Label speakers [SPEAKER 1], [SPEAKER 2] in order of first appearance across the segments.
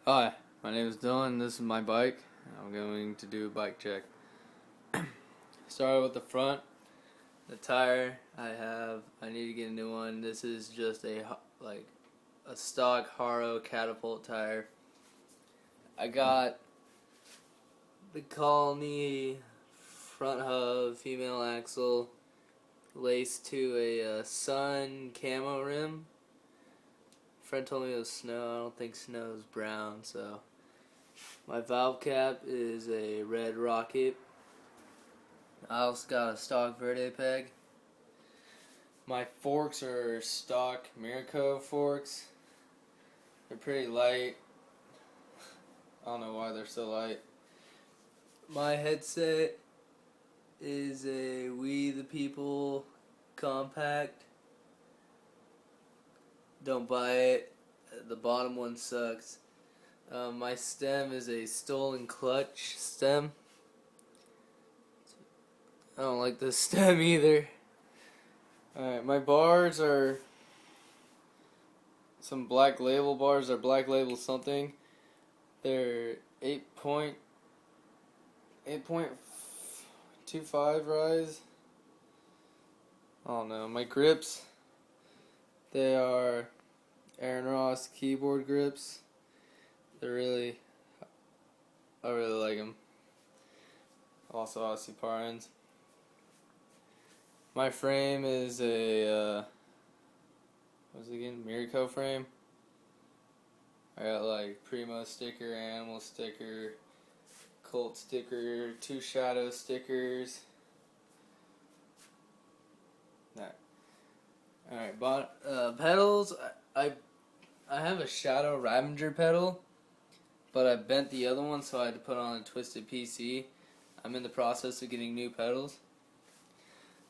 [SPEAKER 1] Hi, my name is Dylan. This is my bike. I'm going to do a bike check. Started with the front, the tire. I need to get a new one. This is just a stock Haro catapult tire. I got the Colony front hub, female axle, laced to a sun camo rim. Friend told me it was snow. I don't think snow is brown, so my valve cap is a red rocket. I also got a stock Verde peg. My forks are stock Miraco forks. They're pretty light. I don't know why they're so light. My headset is a We the People compact. Don't buy it. The bottom one sucks. My stem is a stolen clutch stem. I don't like this stem either. Alright, my bars are some Black Label bars, or Black Label something. They're 8.25 rise. I don't know. My grips, they are Aaron Ross keyboard grips. I really like them. Also Aussie Parins. My frame is a what's it again? Miraco frame. I got like Primo sticker, Animal sticker, Colt sticker, 2 Shadow stickers. Alright, pedals. I have a Shadow Ravager pedal, but I bent the other one, so I had to put on a twisted PC. I'm in the process of getting new pedals.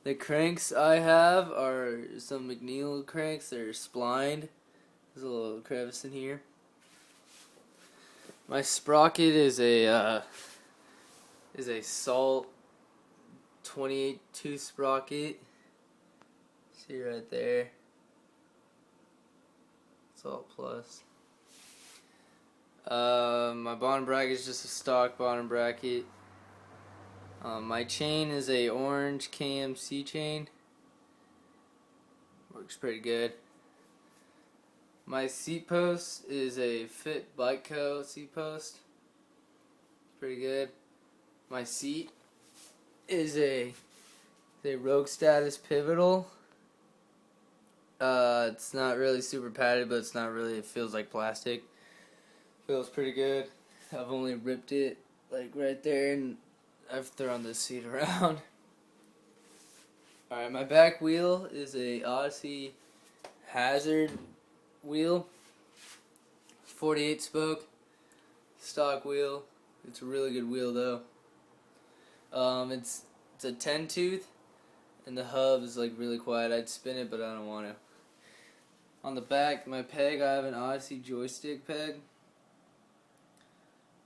[SPEAKER 1] The cranks I have are some McNeil cranks. They're splined. There's a little crevice in here. My sprocket is a Salt 28-2 sprocket. See right there. Salt Plus. My bottom bracket is just a stock bottom bracket. My chain is a orange KMC chain. Works pretty good. My seat post is a Fit Bike Co. seat post. Pretty good. My seat is a Rogue Status Pivotal. It's not really super padded, but it's not really, it feels like plastic. Feels pretty good. I've only ripped it like right there, and I've thrown this seat around. Alright, my back wheel is a Odyssey Hazard wheel. 48 spoke. Stock wheel. It's a really good wheel though. It's a 10 tooth, and the hub is like really quiet. I'd spin it, but I don't want to. On the back, my peg, I have an Odyssey joystick peg.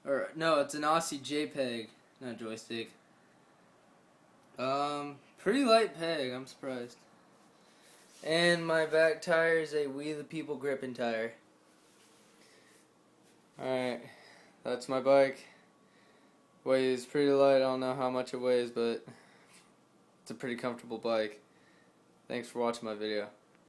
[SPEAKER 1] Or no, it's an Odyssey JPEG, not joystick. Pretty light peg, I'm surprised. And my back tire is a We the People gripping tire. Alright, that's my bike. Weighs pretty light, I don't know how much it weighs, but it's a pretty comfortable bike. Thanks for watching my video.